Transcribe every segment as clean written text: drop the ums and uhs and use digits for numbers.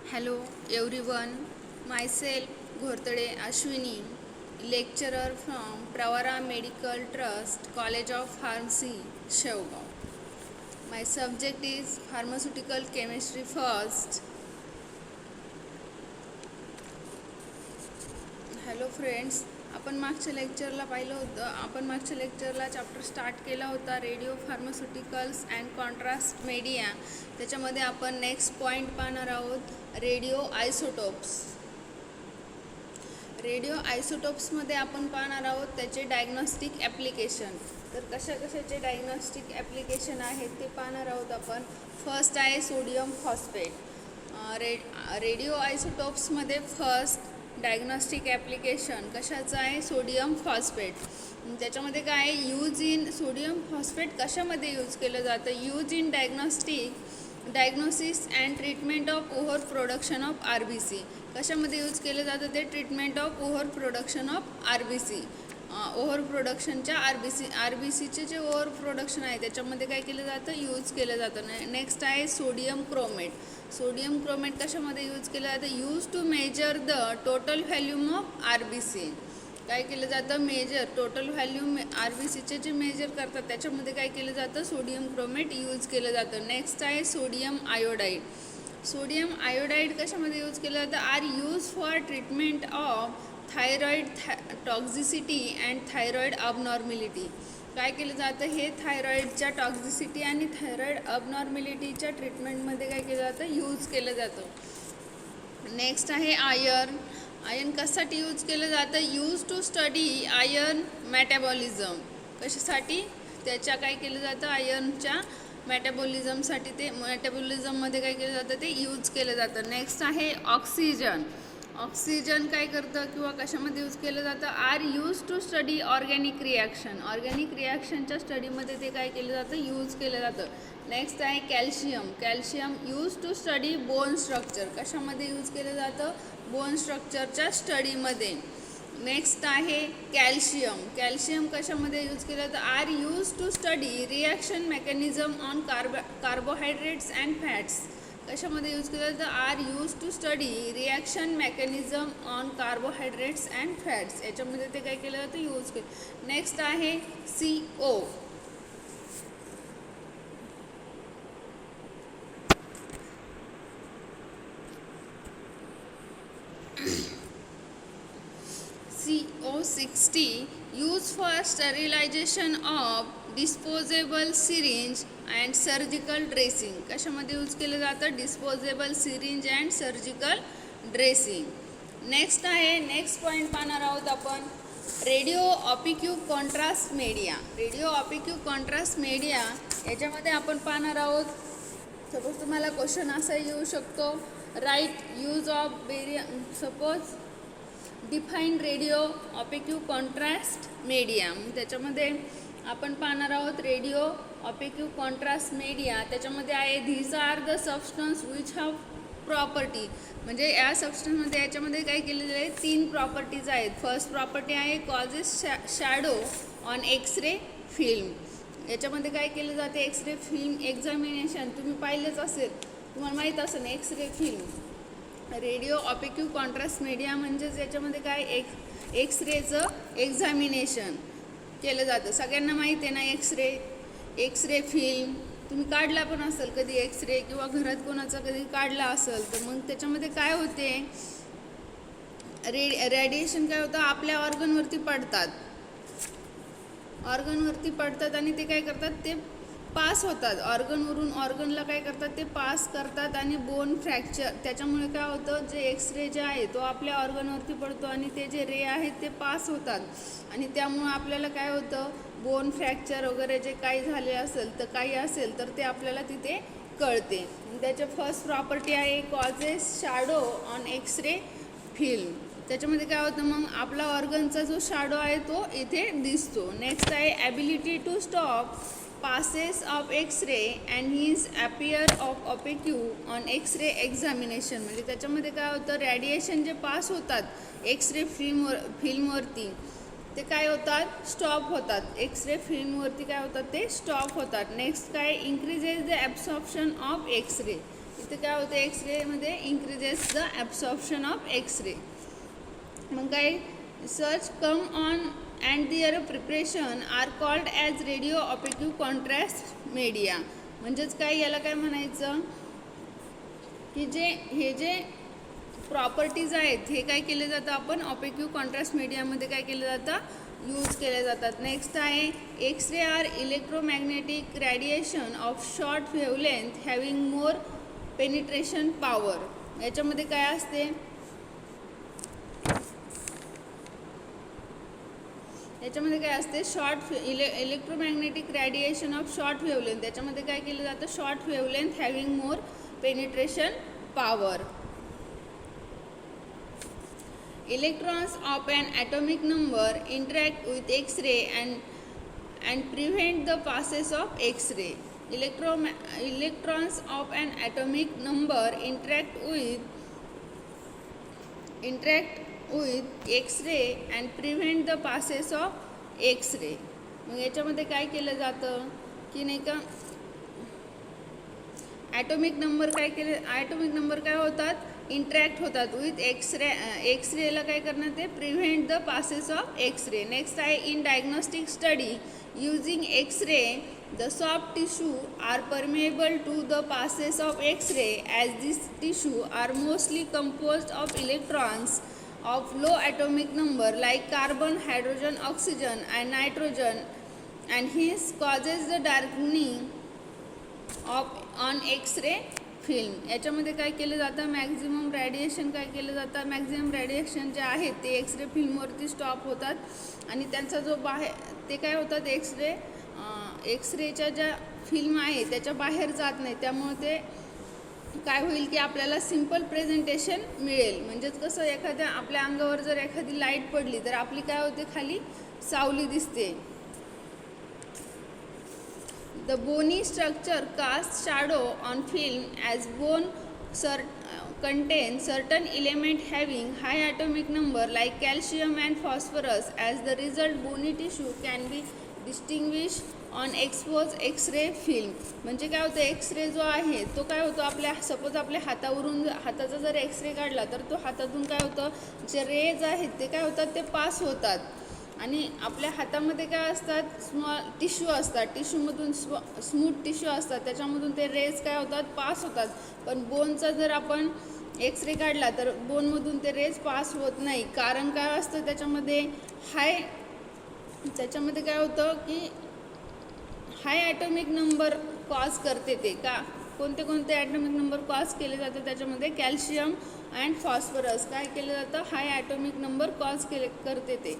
Hello everyone, myself Ghortade Ashwini, lecturer from Pravara Medical Trust, College of Pharmacy, Shevgaon. My subject is Pharmaceutical Chemistry first. Hello friends, आपण मागच्या लेक्चरला पाहिलं होतं. आपण मागच्या लेक्चरला chapter start केला होता radio pharmaceuticals and contrast media. त्याच्यामध्ये आपण नेक्स्ट पॉईंट पाहणार आहोत रेडिओ आयसोटोप्स. रेडिओ आयसोटोप्समध्ये आपण पाहणार आहोत त्याचे डायग्नॉस्टिक ॲप्लिकेशन. तर कशाचे डायग्नॉस्टिक ॲप्लिकेशन आहेत ते पाहणार आहोत आपण. फर्स्ट आहे सोडियम फॉस्फेट. रेडिओ आयसोटोप्समध्ये फर्स्ट डायग्नॉस्टिक ॲप्लिकेशन कशाचं आहे? Sodium phosphate. त्याच्यामध्ये काय आहे? यूज इन सोडियम फॉस्फेट कशामध्ये यूज केलं जातं? Use in diagnosis and treatment of over production of RBC. कशामध्ये यूज केलं जातं ते? Treatment of over production of RBC. Over प्रोडक्शनच्या RBCचे जे ओव्हर प्रोडक्शन आहे त्याच्यामध्ये काय केलं जातं? यूज केलं जातं. नेक्स्ट आहे सोडियम क्रोमेट. सोडियम क्रोमेट कशामध्ये यूज केलं जातं? Use to measure the total volume of RBC. काय केलं जातं? मेजर टोटल व्हॅल्यूम RBCचे जे मेजर करतात त्याच्यामध्ये काय केलं जातं? सोडियम क्रोमेट यूज केलं जातं. नेक्स्ट आहे सोडियम आयोडाईड. सोडियम आयोडाईड कशामध्ये यूज केलं जातं? Are use for treatment of thyroid toxicity and thyroid abnormality. काय केलं जातं? हे थायरॉईडच्या टॉक्झिसिटी आणि थायरॉईड अबनॉर्मॅलिटीच्या ट्रीटमेंटमध्ये काय केलं जातं? यूज केलं जातं. नेक्स्ट आहे आयर्न. आयर्न कशासाठी यूज केलं जातं? Use to study iron metabolism. कशासाठी? त्याच्या काय केलं जातं? आयर्नच्या मेटाबॉलिझमसाठी. ते मेटाबॉलिझममध्ये काय केलं जातं? ते यूज केलं जातं. नेक्स्ट आहे ऑक्सिजन. ऑक्सिजन काय करतं किंवा कशामध्ये यूज केलं जातं? Are use to study organic reaction. Organic रिॲक्शनच्या स्टडीमध्ये ते काय केलं जातं? यूज केलं जातं. नेक्स्ट आहे calcium. Calcium use to study bone structure. कशामध्ये यूज केलं जातं? बोन स्ट्रक्चरच्या स्टडीमध्ये. नेक्स्ट आहे कॅल्शियम. कॅल्शियम कशामध्ये यूज केलं जातं? Are use to study reaction mechanism on carbohydrates and fats. कशामध्ये यूज केलं जातं? Are use to study reaction mechanism on carbohydrates and fats. याच्यामध्ये ते काय केलं जातं? यूज केलं. नेक्स्ट आहे CO. CO60 use for sterilization of disposable syringe and surgical dressing. कशामध्ये यूज केलं जातं? Disposable syringe and surgical dressing. Next आहे, नेक्स्ट पॉईंट पाहणार आहोत आपण radio opaque contrast media. Radio opaque contrast media याच्यामध्ये आपण पाहणार आहोत. सपोज तुम्हाला क्वेश्चन असा येऊ शकतो, right use of suppose define radio opaque contrast media. त्याच्यामध्ये आपण पाहणार आहोत रेडिओ ऑपिक्यू कॉन्ट्रास्ट मीडिया. त्याच्यामध्ये आहे these are the substance which have property. म्हणजे या सबस्टन्समध्ये याच्यामध्ये काय केलेलं आहे? 3 प्रॉपर्टीज आहेत. फर्स्ट प्रॉपर्टी आहे causes shadow on X-ray film. याच्यामध्ये काय केलं जाते? X-ray film examination. तुम्ही पाहिलेच असेल, तुम्हाला माहीत असेल X-ray film. Radio opaque contrast media म्हणजेच याच्यामध्ये काय एक्सरेचं एक्झामिनेशन केलं जातं. सगळ्यांना माहीत आहे ना एक्सरे फिल्म. तुम्ही काढला पण असेल कधी एक्सरे, किंवा घरात कोणाचा कधी काढला असेल तर मग त्याच्यामध्ये काय होते? रेडिएशन काय होतं? आपल्या ऑर्गनवरती पडतात आणि ते काय करतात? ते पास होतात. ऑर्गनवरून ऑर्गनला काय करतात? ते पास करतात आणि बोन फ्रॅक्चर. त्याच्यामुळे काय होतं? जे एक्सरे जे आहे तो आपल्या ऑर्गनवरती पडतो आणि ते जे रे आहेत ते पास होतात आणि त्यामुळं आपल्याला काय होतं? बोन फ्रॅक्चर वगैरे जे काही झाले असेल तर काही असेल तर ते आपल्याला तिथे कळते. त्याच्या फर्स्ट प्रॉपर्टी आहे causes shadow on X-ray film. त्याच्यामध्ये काय होतं? मग आपला ऑर्गनचा जो शॅडो आहे तो इथे दिसतो. नेक्स्ट आहे ability to stop passes of X-ray and his appear of opaque on X-ray examination. म्हणजे त्याच्यामध्ये काय होतं? रेडिएशन जे पास होतात एक्सरे फिल्मवरती ते काय होतात? स्टॉप होतात. एक्सरे फिल्मवरती काय होतात? ते स्टॉप होतात. नेक्स्ट काय? Increases the absorption of X-ray. तिथे काय होते, एक्सरेमध्ये increases the absorption of X-ray. मग काय, such come on and their preparation are called as radio opaque contrast media. म्हणजेच काय, याला काय म्हणायचं की हे जे प्रॉपर्टीज आहेत हे काय केले जातं, आपण ऑपेक्यू कॉन्ट्रास्ट मीडियामध्ये काय केलं जातं, यूज केले जातात. नेक्स्ट आहे, X-ray are electromagnetic radiation of short wavelength having more penetration power. याच्यामध्ये काय असते, याच्यामध्ये काय असते, electromagnetic radiation of short wavelength. त्याच्यामध्ये काय केलं जातं, short wavelength having more penetration power. Electrons of an atomic number interact with X-ray and prevent the passage of X-ray. Electrons of an atomic number interact with X-ray and prevent the passage of X-ray. मग याच्यामध्ये काय केलं जातं की नाही का, atomic number काय होतात, इंटरॅक्ट होतात विथ एक्सरेला काय करणार, ते prevent the passes of X-ray. Next आहे, in diagnostic study using X-ray the soft tissue are permeable to the passes of X-ray as this tissue are mostly composed of electrons of low atomic number like carbon, hydrogen, oxygen and nitrogen, and hence causes the darkening of on X-ray film. याच्यामध्ये काय केलं जातं, maximum radiation काय केलं जातं, maximum radiation जे आहेत ते एक्सरे फिल्मवरती स्टॉप होतात आणि त्यांचा जो ते काय होतात, एक्सरेच्या ज्या फिल्म आहे त्याच्या बाहेर जात नाही. त्यामुळे ते काय होईल की आपल्याला सिंपल प्रेझेंटेशन मिळेल. म्हणजेच कसं, एखाद्या आपल्या अंगावर जर एखादी लाईट पडली तर आपली काय होते, खाली सावली दिसते. The bony structure cast shadow on film as bone contain certain element having high atomic number like calcium and phosphorus. As the result, bony tissue can be distinguished on expose X-ray film. म्हणजे काय होतं, x ray जो आहे तो काय होतो, suppose आपल्या हाताचा जर एक्सरे काढला तर तो हातातून काय होतं, जे रेज आहेत ते काय होतात, ते पास होतात. आणि आपल्या हातामध्ये काय असतात, स्मॉल टिश्यू असतात, टिश्यूमधून स्मूथ टिश्यू असतात, त्याच्यामधून ते रेज काय होतात, पास होतात. पण बोनचा जर आपण एक्सरे काढला तर बोनमधून ते रेज पास होत नाही. कारण काय असतं, त्याच्यामध्ये काय होतं की हाय ॲटॉमिक नंबर कॉज करते. ते कोणते ॲटॉमिक नंबर कॉज केले जाते, त्याच्यामध्ये कॅल्शियम अँड फॉस्फरस काय केलं जातं, हाय ॲटॉमिक नंबर कॉज करते ते.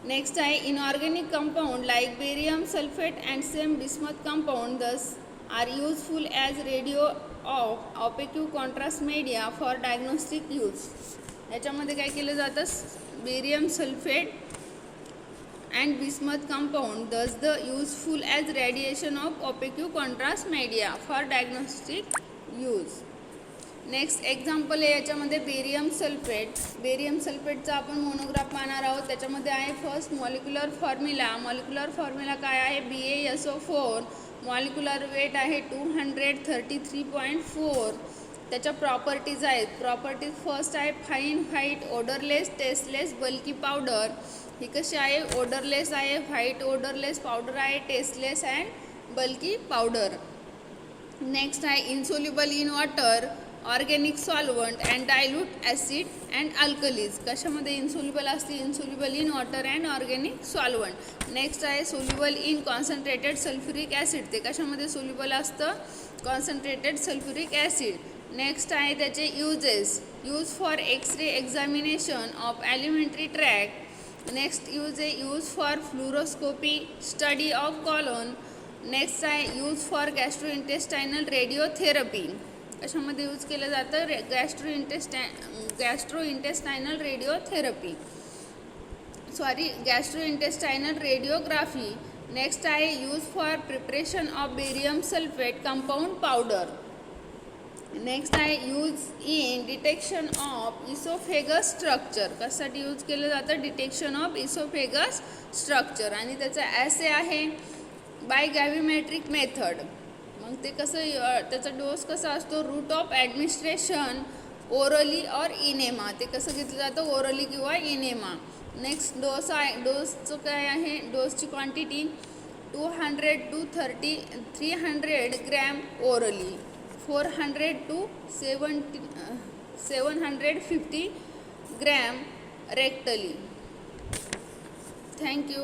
नेक्स्ट आहे, inorganic compound like barium sulphate and same bismuth compound thus are useful as radio of opaque contrast media for diagnostic use. याच्यामध्ये काय केलं जातं, barium sulphate and bismuth compound thus the useful as radiation of opaque contrast media for diagnostic use. Next example आहे याच्यामध्ये barium सल्फेटचा आपण monograph पाहणार आहोत. त्याच्यामध्ये आहे फर्स्ट मॉलिक्युलर फॉर्म्युला काय आहे, BaSO4. मॉलिक्युलर वेट आहे 233.4. त्याच्या प्रॉपर्टीज आहेत. फर्स्ट आहे fine white odourless tasteless bulky powder. ही कशी आहे, ओडरलेस आहे, व्हाईट ओडरलेस पावडर आहे, tasteless and bulky powder. Next आहे insoluble in water, organic solvent and dilute acid and alkalies. कशामध्ये इन्सोल्युबल असते, insoluble in water and organic solvent. Next आहे soluble in concentrated sulphuric acid. ते कशामध्ये soluble असतं, concentrated sulphuric acid. Next आहे त्याचे use for X-ray examination of alimentary tract. Next use for fluoroscopy study of colon. Next आहे use for gastrointestinal radiotherapy. कशामध्ये use केलं जातं, गॅस्ट्रोइंटेस्टायनल रेडिओग्राफी. नेक्स्ट आहे use for preparation of barium sulphate compound powder. Next आहे use in detection of oesophagus structure. कशासाठी use केलं जातं, detection of oesophagus structure. आणि त्याचा ॲसे आहे बाय ग्रॅव्हिमेट्रिक मेथड. मग ते कसं त्याचा डोस कसा असतो, रूट ऑफ ॲडमिनिस्ट्रेशन ओरली और इनेमा, ते कसं घेतलं जातं, ओरली किंवा इनेमा. नेक्स्ट डोसचं काय आहे, डोसची quantity 200 to 300 gram orally, 400 to 750 gram rectally. Thank you.